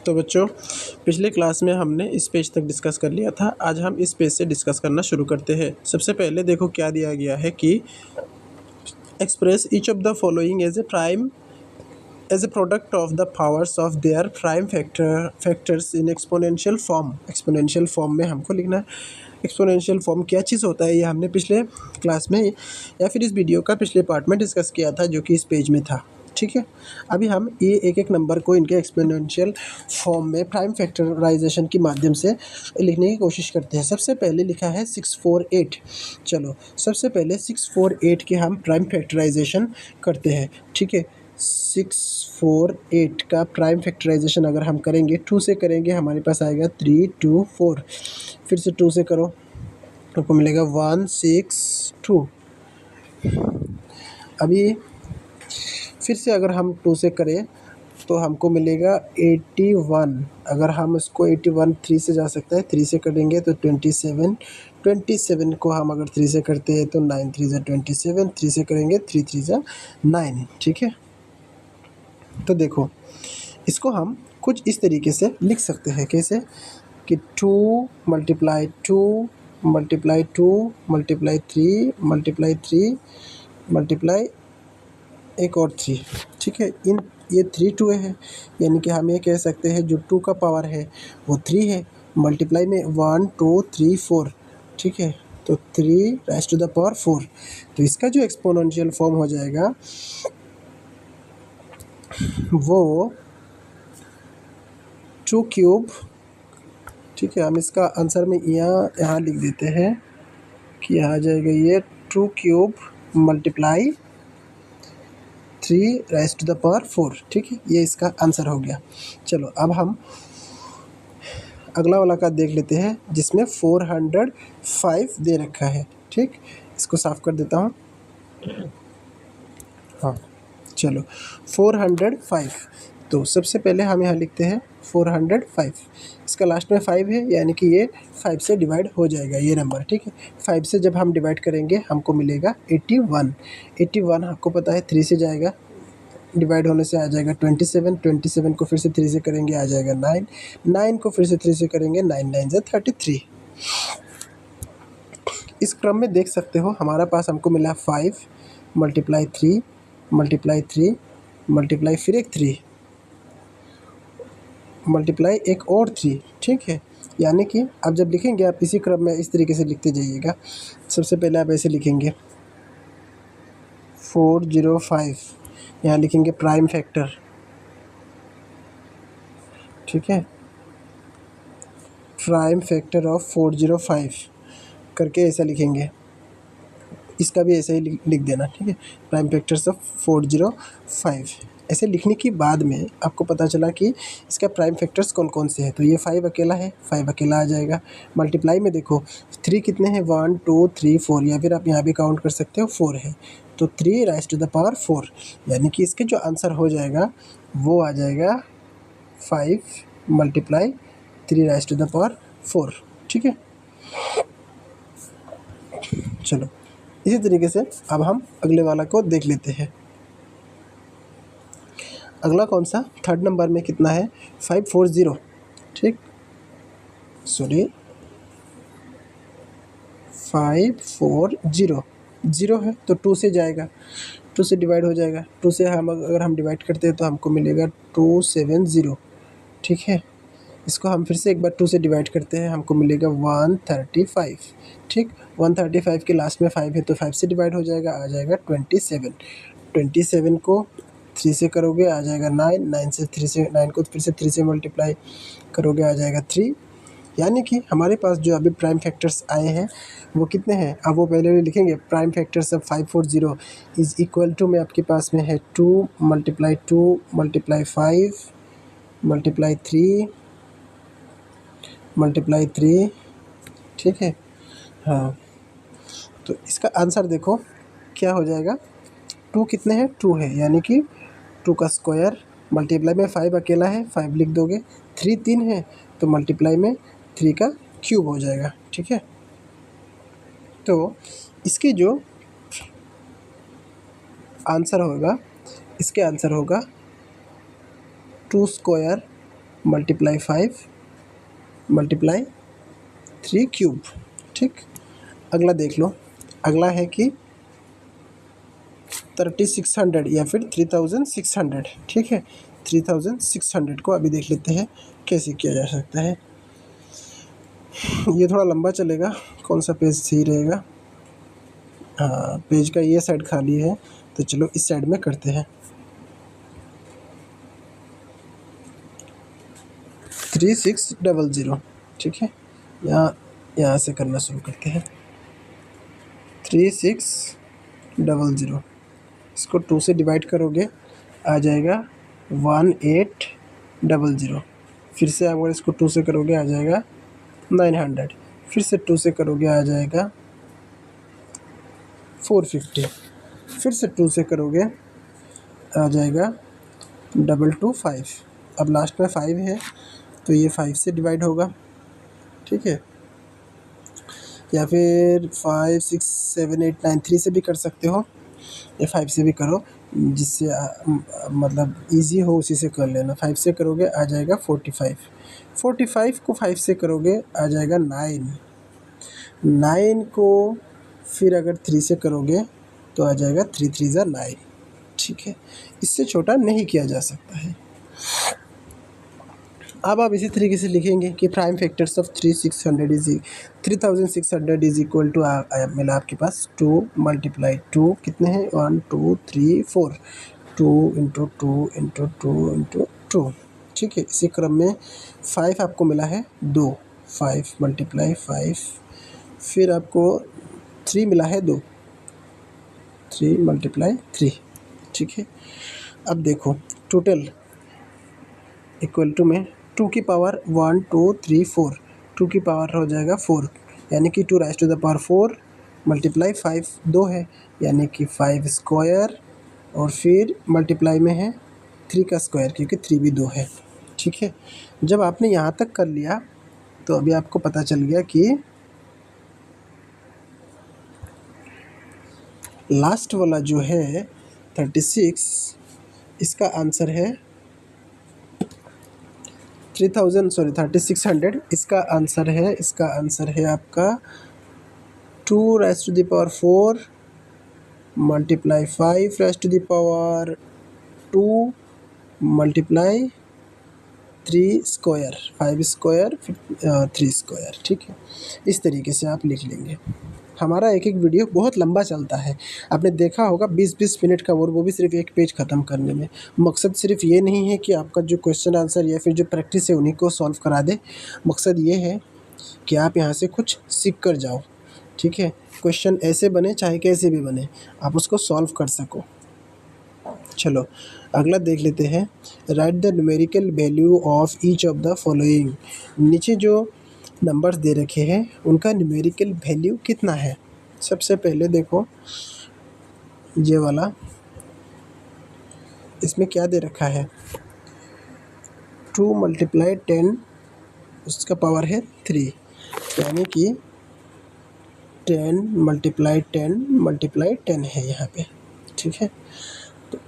तो बच्चों, पिछले क्लास में हमने इस पेज तक डिस्कस कर लिया था। आज हम इस पेज से डिस्कस करना शुरू करते हैं। सबसे पहले देखो क्या दिया गया है कि express each of the following as a product of the powers of their prime factors in exponential form. Exponential form में हमको लिखना है। एक्सपोनेंशियल फॉर्म क्या चीज़ होता है, ये हमने पिछले क्लास में या फिर इस वीडियो का पिछले पार्ट में डिस्कस किया था, जो कि इस पेज में था। ठीक है, अभी हम ये एक एक नंबर को इनके एक्सपोनेंशियल फॉर्म में प्राइम फैक्टराइजेशन के माध्यम से लिखने की कोशिश करते हैं। सबसे पहले लिखा है 648। चलो सबसे पहले 648 के हम प्राइम फैक्टराइजेशन करते हैं। ठीक है, 648 का प्राइम फैक्टराइजेशन अगर हम करेंगे 2 से करेंगे, हमारे पास आएगा 324। फिर से 2 से करो, आपको मिलेगा 162। अभी फिर से अगर हम 2 से करें तो हमको मिलेगा 81। अगर हम इसको 81 3 से जा सकता है, 3 से करेंगे तो 27। 27 को हम अगर 3 से करते हैं तो 9 3 जा 27, 3 से करेंगे 3 3 जा 9। ठीक है, तो देखो इसको हम कुछ इस तरीके से लिख सकते हैं। कैसे कि 2 multiply 2 multiply 2 multiply 3 multiply 3 multiply एक और 3। ठीक है, इन ये 3 2 है, यानी कि हम ये कह सकते हैं जो 2 का पावर है वो 3 है। मल्टीप्लाई में 1 2 3 4। ठीक है, तो 3 राइज टू द पावर 4। तो इसका जो एक्सपोनेंशियल फॉर्म हो जाएगा वो 2 क्यूब। ठीक है, हम इसका आंसर में यहाँ लिख देते हैं कि यहाँ आ जाएगा ये 2 cube multiply 3 raise to the power 4। ठीक है, ये इसका आंसर हो गया। चलो अब हम अगला वाला का देख लेते हैं, जिसमें 405 दे रखा है। ठीक, इसको साफ कर देता हूँ। हाँ चलो 405। तो सबसे पहले हम यहाँ लिखते हैं 405। इसका लास्ट में 5 है, यानी कि ये 5 से डिवाइड हो जाएगा ये नंबर। ठीक है, 5 से जब हम डिवाइड करेंगे हमको मिलेगा 81। 81 आपको पता है 3 से जाएगा, डिवाइड होने से आ जाएगा 27। 27 को फिर से 3 से करेंगे आ जाएगा 9। 9 को फिर से 3 से करेंगे 9 9 जा 33। इस क्रम में देख सकते हो हमारा पास हमको मिला 5 मल्टीप्लाई 3 मल्टीप्लाई 3 मल्टीप्लाई फिर एक 3 मल्टीप्लाई एक और 3। ठीक है, यानी कि अब जब लिखेंगे आप इसी क्रम में इस तरीके से लिखते जाइएगा। सबसे पहले आप ऐसे लिखेंगे 405, यहाँ लिखेंगे प्राइम फैक्टर। ठीक है, प्राइम फैक्टर ऑफ 405 करके ऐसा लिखेंगे। इसका भी ऐसे ही लिख देना। ठीक है, प्राइम फैक्टर्स ऑफ 405 ऐसे लिखने के बाद में आपको पता चला कि इसका प्राइम फैक्टर्स कौन कौन से हैं। तो ये 5 अकेला है, 5 अकेला आ जाएगा। मल्टीप्लाई में देखो 3 कितने हैं, 1 2 3 4, या फिर आप यहाँ भी काउंट कर सकते हो 4 है, तो 3 राइज टू द पावर 4, यानी कि इसके जो आंसर हो जाएगा वो आ जाएगा 5 multiply 3 raise to the power 4। ठीक है, चलो इसी तरीके से अब हम अगले वाला को देख लेते हैं। अगला कौन सा, थर्ड नंबर में कितना है, 540। ठीक, सॉरी 540 0 है तो 2 से जाएगा, 2 से डिवाइड हो जाएगा। 2 से हम अगर हम डिवाइड करते हैं तो हमको मिलेगा 270। ठीक है, इसको हम फिर से एक बार 2 से डिवाइड करते हैं, हमको मिलेगा 135। ठीक, 135 के लास्ट में 5 है तो 5 से डिवाइड हो जाएगा, आ जाएगा 27। 27 को 3 से करोगे आ जाएगा 9। 9 से 3 से 9 को फिर से 3 से मल्टीप्लाई करोगे आ जाएगा 3। यानी कि हमारे पास जो अभी प्राइम फैक्टर्स आए हैं वो कितने हैं, अब वो पहले भी लिखेंगे। Prime factors of 540 is equal to में आपके पास में है 2 मल्टीप्लाई 2 मल्टीप्लाई 5 मल्टीप्लाई 3 मल्टीप्लाई 3। ठीक है, हाँ, तो इसका आंसर देखो क्या हो जाएगा। 2 कितने हैं, 2 है, यानी कि 2 का स्क्वायर। मल्टीप्लाई में 5 अकेला है, 5 लिख दोगे। 3 3 है तो मल्टीप्लाई में 3 का क्यूब हो जाएगा। ठीक है, तो इसके जो आंसर होगा, इसके आंसर होगा 2 स्क्वायर मल्टीप्लाई 5 मल्टीप्लाई 3 क्यूब। ठीक, अगला देख लो। अगला है कि 3600 या फिर 3600। ठीक है, 3600 को अभी देख लेते हैं कैसे किया जा सकता है। ये थोड़ा लंबा चलेगा, कौन सा पेज सही रहेगा? हाँ, पेज का ये साइड खाली है, तो चलो इस साइड में करते हैं। 3600। ठीक है, यहाँ से करना शुरू करते हैं। 3600, इसको 2 से डिवाइड करोगे आ जाएगा 1800। फिर से अगर इसको 2 से करोगे आ जाएगा 900। फिर से 2 से करोगे आ जाएगा 450। फिर से 2 से करोगे आ जाएगा 225। अब लास्ट में 5 है तो ये 5 से डिवाइड होगा। ठीक है, या फिर 5 6 7 8 9 3 से भी कर सकते हो, या 5 से भी करो, जिससे मतलब इजी हो उसी से कर लेना। 5 से करोगे आ जाएगा 45। 45 को 5 से करोगे आ जाएगा 9। 9 को फिर अगर 3 से करोगे तो आ जाएगा 3 3 ज़ा 9। ठीक है, इससे छोटा नहीं किया जा सकता है। अब आप इसी तरीके से लिखेंगे कि prime factors of 3600 is equal to मिला आपके पास 2 मल्टीप्लाई 2 कितने हैं 1 2 3 4, 2 इंटू 2 इंटू 2 इंटू 2। ठीक है, इसी क्रम में 5 आपको मिला है 2, 5 मल्टीप्लाई 5। फिर आपको 3 मिला है 2, 3 मल्टीप्लाई 3। ठीक है, अब देखो टोटल इक्वल टू में 2 की पावर 1 2 3 4, 2 की पावर हो जाएगा 4, यानी कि 2 raise to the power 4 multiply 5 2 है, यानी कि 5 स्क्वायर, और फिर मल्टीप्लाई में है 3 का स्क्वायर क्योंकि 3 भी 2 है। ठीक है, जब आपने यहाँ तक कर लिया तो अभी आपको पता चल गया कि लास्ट वाला जो है 36, इसका आंसर है 3600। इसका आंसर है आपका 2 raise to the power 4 multiply 5 raise to the power 2 multiply 3 square, 5 square 3 square. ठीक है, इस तरीके से आप लिख लेंगे। हमारा एक एक वीडियो बहुत लंबा चलता है, आपने देखा होगा 20-20 मिनट का, और वो भी सिर्फ एक पेज ख़त्म करने में। मकसद सिर्फ ये नहीं है कि आपका जो क्वेश्चन आंसर या फिर जो प्रैक्टिस है उन्हीं को सॉल्व करा दे, मकसद ये है कि आप यहाँ से कुछ सीख कर जाओ। ठीक है, क्वेश्चन ऐसे बने चाहे कैसे भी बने, आप उसको सॉल्व कर सको। चलो अगला देख लेते हैं। Right the numerical value of each of the following. नीचे जो नंबर्स दे रखे हैं उनका न्यूमेरिकल वैल्यू कितना है। सबसे पहले देखो ये वाला, इसमें क्या दे रखा है 2 मल्टीप्लाई 10, उसका पावर है 3, यानी कि 10 मल्टीप्लाई 10 मल्टीप्लाई 10 है यहाँ पे। ठीक है, तो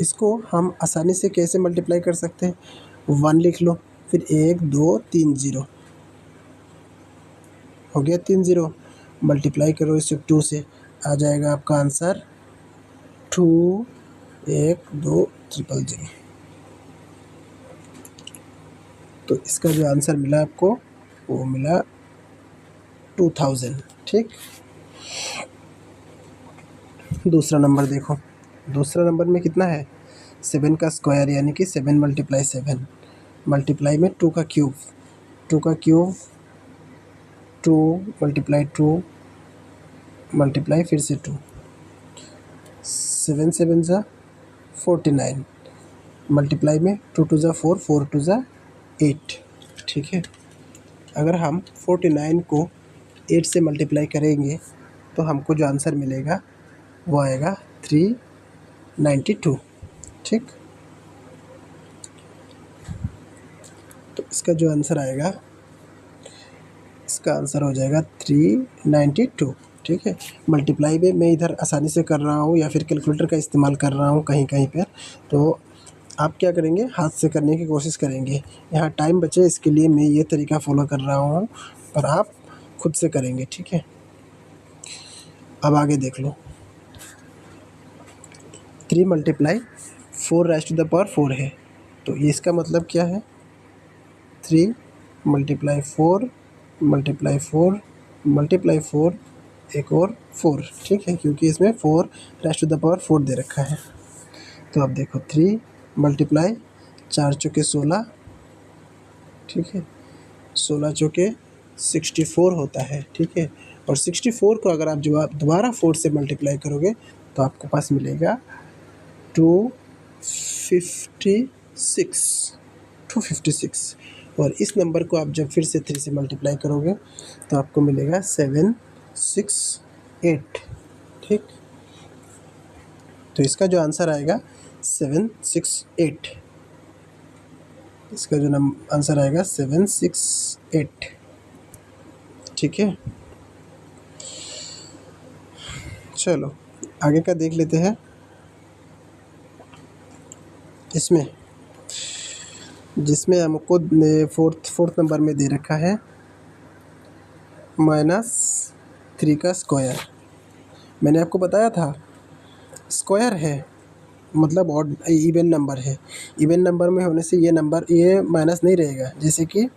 इसको हम आसानी से कैसे मल्टीप्लाई कर सकते हैं, 1 लिख लो, फिर 1 2 3 0 हो गया, 3 0 मल्टीप्लाई करो इसे 2 से, आ जाएगा आपका आंसर 2 1 2 0 0। तो इसका जो आंसर मिला आपको वो मिला 2000। ठीक, दूसरा नंबर देखो, दूसरा नंबर में कितना है 7 का स्क्वायर, यानी कि 7 मल्टीप्लाई 7 मल्टीप्लाई में 2 का क्यूब, 2 का क्यूब 2 मल्टीप्लाई 2 मल्टीप्लाई फिर से 2, 7 7 ज़ा 49 मल्टीप्लाई में 2 2 ज़ा 4 4 2 ज़ा 8। ठीक है, अगर हम 49 को 8 से मल्टीप्लाई करेंगे तो हमको जो आंसर मिलेगा वो आएगा 392। ठीक, तो इसका जो आंसर आएगा, इसका आंसर हो जाएगा 392। ठीक है, मल्टीप्लाई में मैं इधर आसानी से कर रहा हूँ या फिर कैलकुलेटर का इस्तेमाल कर रहा हूँ कहीं कहीं पर, तो आप क्या करेंगे, हाथ से करने की कोशिश करेंगे। यहाँ टाइम बचे इसके लिए मैं ये तरीका फॉलो कर रहा हूँ, पर आप खुद से करेंगे, ठीक है। अब आगे देख लो, 3 multiply 4 raise to the power 4 है, तो ये इसका मतलब क्या है, 3 मल्टीप्लाई 4 मल्टीप्लाई 4 मल्टीप्लाई 4 एक और 4, ठीक है, क्योंकि इसमें 4 राइज टू द पावर 4 दे रखा है। तो अब देखो 3 मल्टीप्लाई 4 चौके 16, ठीक है, 16 चौके 64 होता है, ठीक है। और 64 को अगर आप जवाब दोबारा 4 से मल्टीप्लाई करोगे तो आपको पास मिलेगा 256 और इस नंबर को आप जब फिर से 3 से मल्टीप्लाई करोगे तो आपको मिलेगा 768, ठीक। तो इसका जो आंसर आएगा 768, इसका जो आंसर आएगा 768, ठीक है। चलो आगे का देख लेते हैं। इसमें जिसमें हमको फोर्थ नंबर में दे रखा है -3 का स्क्वायर। मैंने आपको बताया था स्क्वायर है मतलब ऑड इवन नंबर है, इवन नंबर में होने से ये नंबर ये माइनस नहीं रहेगा। जैसे कि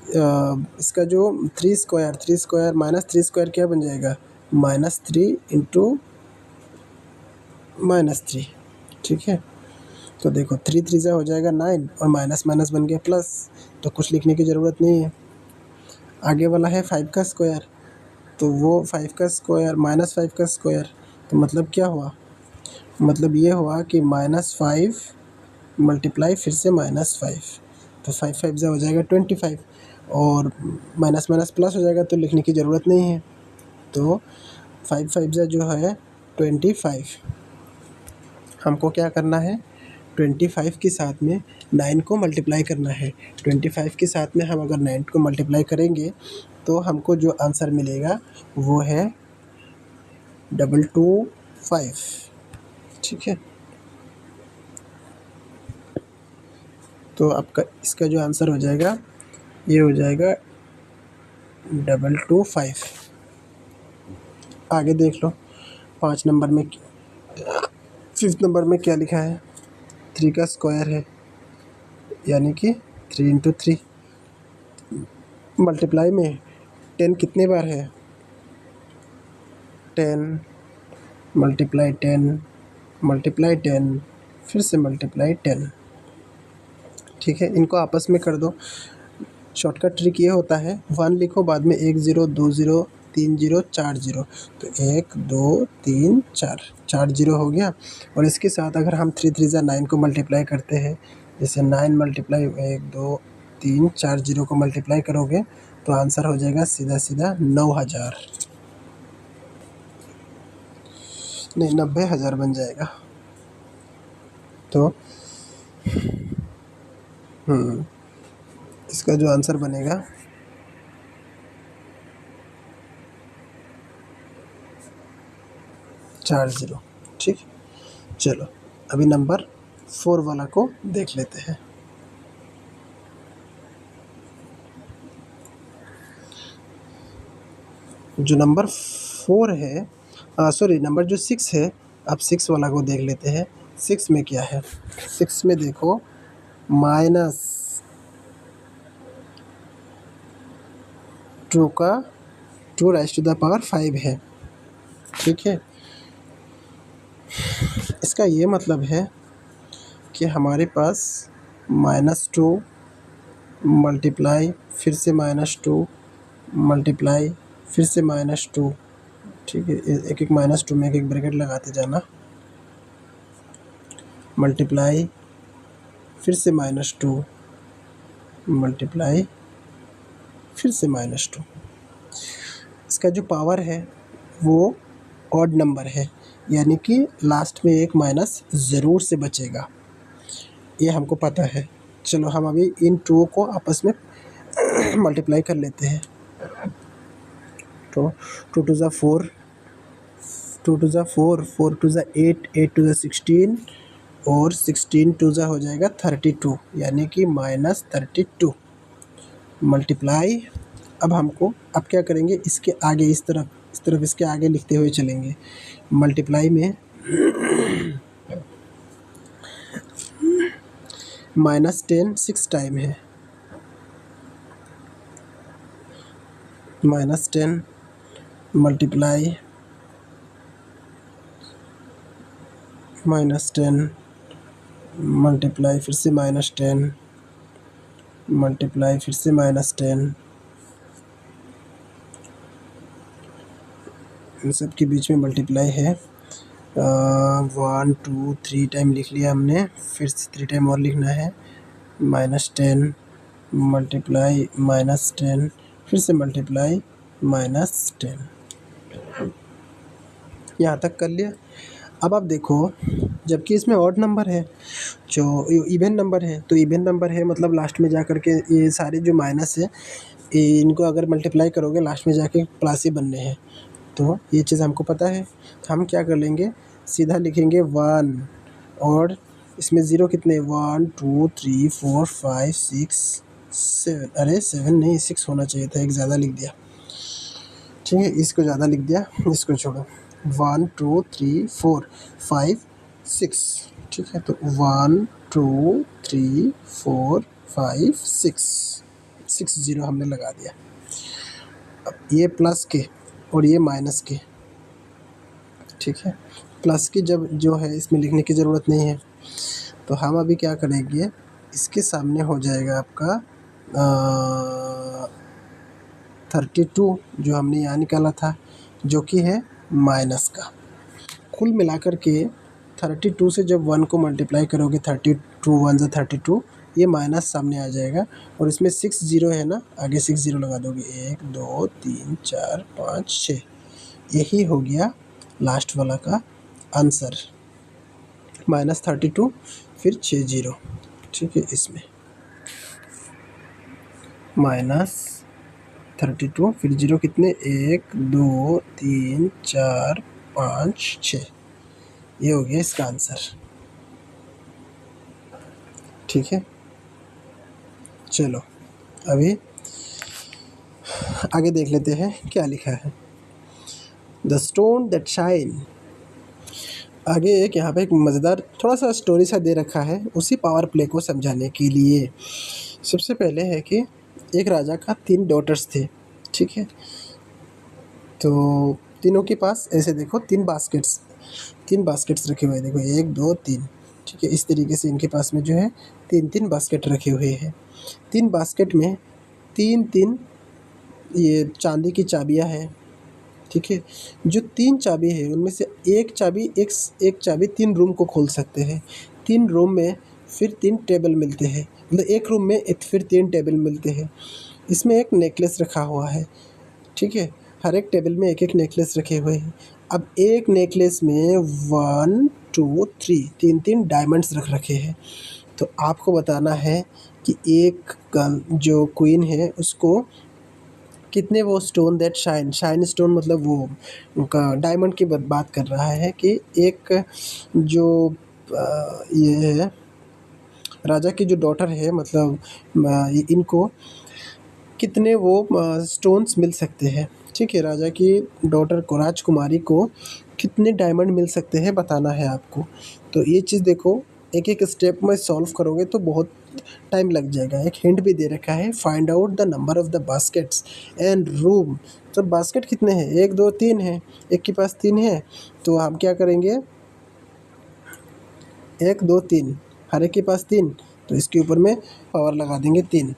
इसका जो 3 स्क्वायर -3 स्क्वायर क्या बन जाएगा, -3 इंटू -3, ठीक है। तो देखो 3 3 हो जाएगा 9 और माइनस माइनस बन गया प्लस, तो कुछ लिखने की ज़रूरत नहीं है। आगे वाला है 5 का स्क्वायर, तो वो 5 का स्क्वायर -5 का स्क्वायर, तो मतलब क्या हुआ, मतलब ये हुआ कि -5 मल्टीप्लाई फिर से -5, तो 5 5 हो जाएगा 25 और माइनस माइनस प्लस हो जाएगा, तो लिखने की ज़रूरत नहीं है। तो 5 5 जो है 25, हमको क्या करना है 25 के साथ में 9 को मल्टीप्लाई करना है। 25 के साथ में हम अगर 9 को मल्टीप्लाई करेंगे तो हमको जो आंसर मिलेगा वो है 225, ठीक है। तो आपका इसका जो आंसर हो जाएगा ये हो जाएगा 225। आगे देख लो 5 नंबर में 5th नंबर में क्या लिखा है, 3 का स्क्वायर है यानी कि 3 इंटू 3 मल्टीप्लाई में 10 कितने बार है, 10 मल्टीप्लाई 10 मल्टीप्लाई 10 फिर से मल्टीप्लाई 10, ठीक है। इनको आपस में कर दो। शॉर्टकट ट्रिक ये होता है 1 लिखो बाद में 1 0 2 0 3 0 4 0, तो 1 2 3 4 0 हो गया। और इसके साथ अगर हम 3 3 9 को मल्टीप्लाई करते हैं, जैसे 9 मल्टीप्लाई 1 2 3 4 0 को मल्टीप्लाई करोगे तो आंसर हो जाएगा सीधा सीधा 9000, नहीं 90,000 बन जाएगा। तो इसका जो आंसर बनेगा 40, ठीक। चलो अभी नंबर 4 वाला को देख लेते हैं। जो नंबर 4 है सॉरी नंबर जो 6 है, अब 6 वाला को देख लेते हैं। 6 में क्या है, 6 में देखो -2 का 2 राइज टू द पावर 5 है, ठीक है। इसका ये मतलब है कि हमारे पास -2 मल्टीप्लाई फिर से -2 मल्टीप्लाई फिर से -2, ठीक है। एक एक -2 में एक एक ब्रैकेट लगाते जाना, मल्टीप्लाई फिर से -2 मल्टीप्लाई फिर से -2। इसका जो पावर है वो ऑड नंबर है, यानी कि लास्ट में एक माइनस ज़रूर से बचेगा, ये हमको पता है। चलो हम अभी इन 2 को आपस में मल्टीप्लाई कर लेते हैं। तो 2 2 4 4 2 8 8 2 16 और 16 टू ज़ा हो जाएगा 32, यानी कि -32 मल्टीप्लाई। अब क्या करेंगे, इसके आगे इस तरफ इसके आगे लिखते हुए चलेंगे। मल्टीप्लाई में -10 6 टाइम है, -10 मल्टीप्लाई -10 मल्टीप्लाई फिर से -10 मल्टीप्लाई फिर से -10, इन सब के बीच में मल्टीप्लाई है। 1 2 3 टाइम लिख लिया हमने, फिर से 3 टाइम और लिखना है। -10 मल्टीप्लाई -10 फिर से मल्टीप्लाई -10, यहाँ तक कर लिया। अब आप देखो, जबकि इसमें ऑड नंबर है, जो इवन नंबर है, तो इवन नंबर है मतलब लास्ट में जा कर के ये सारे जो माइनस है इनको अगर मल्टीप्लाई करोगे लास्ट में जाके प्लस ही बनने हैं। तो ये चीज़ हमको पता है, तो हम क्या कर लेंगे, सीधा लिखेंगे 1 और इसमें ज़ीरो कितने 1 2 3 4 5 6 7, अरे 7 नहीं 6 होना चाहिए था, एक ज़्यादा लिख दिया। ठीक है, इसको ज़्यादा लिख दिया, इसको छोड़ो। 1 2 3 4 5 6, ठीक है, तो 1 2 3 4 5 6 ज़ीरो हमने लगा दिया। अब ये प्लस के और ये माइनस के, ठीक है, प्लस की जब जो है इसमें लिखने की ज़रूरत नहीं है, तो हम अभी क्या करेंगे, इसके सामने हो जाएगा आपका 32 जो हमने यहाँ निकाला था, जो कि है माइनस का। कुल मिलाकर के 32 से जब 1 को मल्टीप्लाई करोगे 32 1 ज़ा 32, ये माइनस सामने आ जाएगा और इसमें 6 ज़ीरो है ना, आगे 6 ज़ीरो लगा दोगे, 1 2 3 4 5 6, यही हो गया लास्ट वाला का आंसर, -32 फिर 6 ज़ीरो। ठीक है, इसमें -32 फिर ज़ीरो कितने 1 2 3 4 5 6, ये हो गया इसका आंसर। ठीक है, चलो अभी आगे देख लेते हैं क्या लिखा है। द स्टोन दैट शाइन, आगे एक यहाँ पे एक मज़ेदार थोड़ा सा स्टोरी सा दे रखा है उसी पावर प्ले को समझाने के लिए। सबसे पहले है कि एक राजा का 3 डॉटर्स थे, ठीक है, तो तीनों के पास ऐसे देखो 3 बास्केट्स रखे हुए हैं, देखो 1 2 3, ठीक है, इस तरीके से इनके पास में जो है 3 बास्केट रखे हुए हैं। 3 बास्केट में 3 ये चांदी की चाबियां हैं, ठीक है, जो 3 चाबी है उनमें से एक चाबी 3 रूम को खोल सकते हैं। 3 रूम में फिर 3 टेबल मिलते हैं, मतलब एक रूम में फिर 3 टेबल मिलते हैं। इसमें एक नेकलेस रखा हुआ है, ठीक है, हर एक टेबल में एक नेकलेस रखे हुए हैं। अब एक नेकलेस में 1 2 3 3 डायमंड्स रख रखे हैं। तो आपको बताना है कि एक जो क्वीन है उसको कितने वो स्टोन दैट शाइन स्टोन, मतलब वो उनका डायमंड की बात कर रहा है कि एक जो ये है राजा की जो डॉटर है, मतलब इनको कितने वो स्टोन्स मिल सकते हैं। ठीक है, राजा की डॉटर को, राजकुमारी को कितने डायमंड मिल सकते हैं बताना है आपको। तो ये चीज़ देखो, एक एक स्टेप में सॉल्व करोगे तो बहुत टाइम लग जाएगा। एक हिंट भी दे रखा है, find out the number of the baskets and room. तो बास्केट कितने हैं, 1 2 3 है, एक के पास 3 है, तो हम क्या करेंगे 1 2 3, हर एक के पास 3, तो इसके ऊपर में पावर लगा देंगे 3।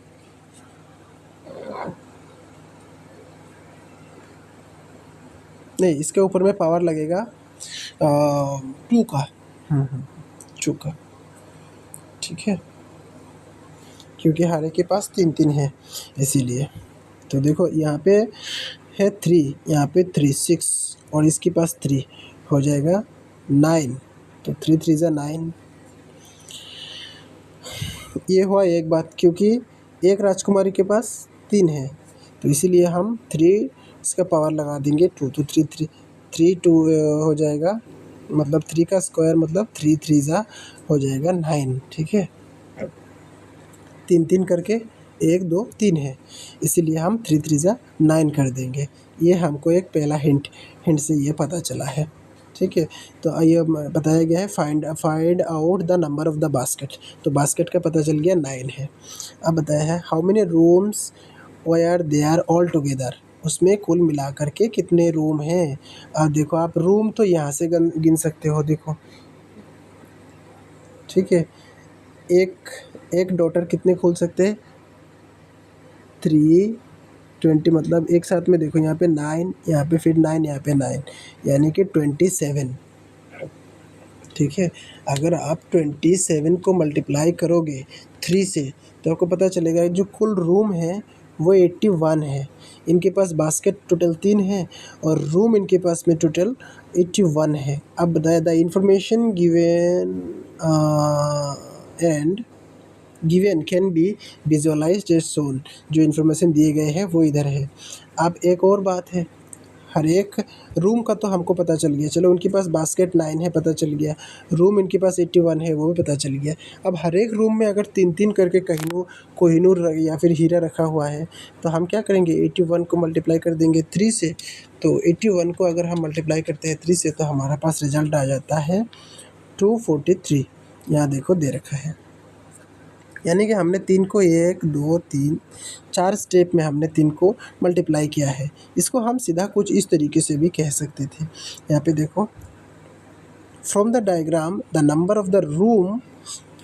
नहीं, इसके ऊपर में पावर लगेगा 2 का, 2 का, ठीक है, क्योंकि हर एक के पास 3 है इसीलिए। तो देखो यहाँ पे है 3, यहाँ पे 3 6 और इसके पास 3 हो जाएगा 9, तो 3 3 ज़ा 9। ये हुआ एक बात, क्योंकि एक राजकुमारी के पास 3 है, तो इसीलिए हम 3 इसका पावर लगा देंगे 2, तो 3 2 हो जाएगा, मतलब 3 का स्क्वायर मतलब 3 3 ज़ा हो जाएगा 9, ठीक है। 3 करके 1 2 3 है, इसीलिए हम 3 3 9 कर देंगे। ये हमको एक पहला हिंट से ये पता चला है, ठीक है। तो ये बताया गया है find out the number of the basket, तो बास्केट का पता चल गया 9 है। अब बताया है how many rooms were there all together, उसमें कुल मिलाकर के कितने रूम हैं। अब देखो आप रूम तो यहाँ से गिन सकते हो, देखो ठीक है। एक डॉटर कितने खोल सकते हैं, 3 20, मतलब एक साथ में देखो यहाँ पे 9, यहाँ पे फिर 9, यहाँ पे 9, यानी कि 27, ठीक है। अगर आप 27 को मल्टीप्लाई करोगे 3 से तो आपको पता चलेगा जो कुल रूम है वो 81 है। इनके पास बास्केट टोटल 3 है और रूम इनके पास में टोटल 81 है। अब बताया the information given can be visualized as shown, जो इन्फॉर्मेशन दिए गए हैं वो इधर है। अब एक और बात है, हर एक रूम का तो हमको पता चल गया, चलो उनके पास बास्केट 9 है पता चल गया, रूम इनके पास 81 है वो भी पता चल गया। अब हर एक रूम में अगर 3 करके कोहिनूर या फिर हीरा रखा हुआ है तो हम क्या करेंगे, 81 को मल्टीप्लाई कर देंगे 3 से। तो 81 को अगर हम मल्टीप्लाई करते हैं 3 से तो हमारा पास रिजल्ट आ जाता है 243। यहाँ देखो दे रखा है, यानी कि हमने 3 को 1 2 3 4 स्टेप में हमने 3 को मल्टीप्लाई किया है। इसको हम सीधा कुछ इस तरीके से भी कह सकते थे। यहाँ पे देखो, from the diagram the number of the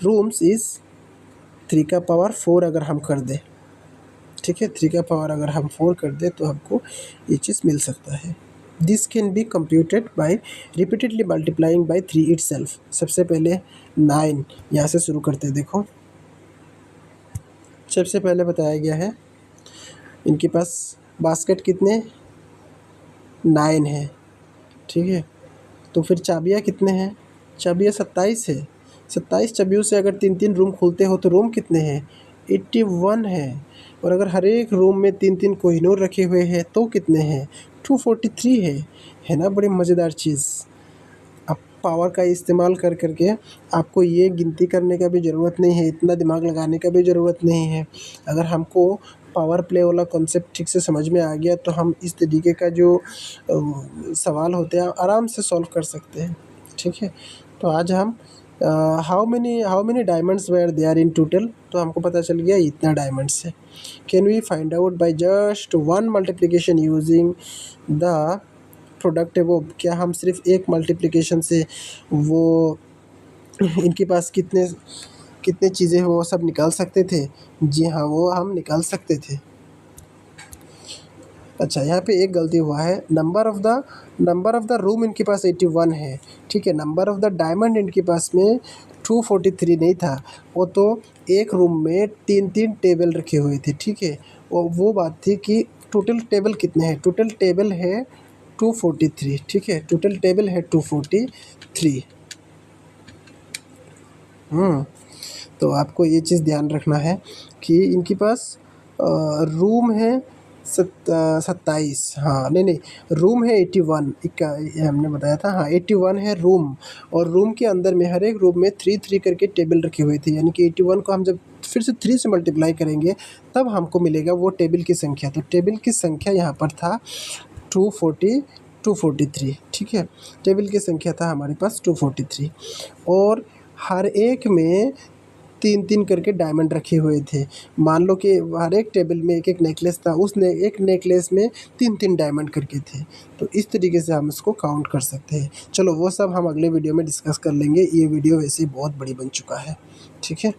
rooms is 3 का पावर 4 अगर हम कर दें, ठीक है, 3 का पावर अगर हम 4 कर दें तो हमको ये चीज़ मिल सकता है। This can be computed by repeatedly multiplying by 3 itself. सबसे पहले 9 यहाँ से शुरू करते हैं, देखो सबसे पहले बताया गया है इनके पास बास्केट कितने 9 है, ठीक है। तो फिर चाबियाँ कितने हैं, चाबियाँ 27 है। 27 चाबियों से अगर 3 रूम खोलते हो तो रूम कितने हैं, 81 है। और अगर हर एक रूम में 3 कोहिनूर रखे हुए हैं तो कितने हैं, 243 है ना। बड़ी मज़ेदार चीज़। अब पावर का इस्तेमाल कर करके आपको ये गिनती करने का भी ज़रूरत नहीं है, इतना दिमाग लगाने का भी ज़रूरत नहीं है। अगर हमको पावर प्ले वाला कॉन्सेप्ट ठीक से समझ में आ गया तो हम इस तरीके का जो सवाल होते हैं आराम से सॉल्व कर सकते हैं, ठीक है। तो आज हम how many diamonds were there in total, तो हमको पता चल गया इतना डायमंड्स है। Can we find out by just 1 multiplication using the product है वो, क्या हम सिर्फ एक मल्टीप्लिकेशन से वो इनके पास कितने चीज़ें हैं वो सब निकाल सकते थे। जी हाँ, वो हम निकाल सकते थे। अच्छा, यहाँ पे एक गलती हुआ है, नंबर ऑफ़ द रूम इनके पास 81 है, ठीक है। नंबर ऑफ़ द डायमंड इनके पास में 243 नहीं था, वो तो एक रूम में 3 टेबल रखे हुए थे, ठीक है। वो बात थी कि टोटल टेबल कितने हैं, टोटल टेबल है 243, ठीक है, टोटल टेबल है 243। तो आपको ये चीज़ ध्यान रखना है कि इनके पास रूम है 27, हाँ नहीं रूम है 81, ये हमने बताया था, हाँ 81 है रूम। और रूम के अंदर में हर एक रूम में 3 करके टेबल रखे हुए थे, यानी कि 81 को हम जब फिर से 3 से मल्टीप्लाई करेंगे तब हमको मिलेगा वो टेबल की संख्या। तो टेबल की संख्या यहाँ पर था 243, ठीक है। टेबल की संख्या था हमारे पास 243 और हर एक में 3 करके डायमंड रखे हुए थे। मान लो कि हर एक टेबल में एक नेकलेस था, एक नेकलेस में 3 डायमंड करके थे। तो इस तरीके से हम इसको काउंट कर सकते हैं। चलो वो सब हम अगले वीडियो में डिस्कस कर लेंगे, ये वीडियो वैसे बहुत बड़ी बन चुका है, ठीक है।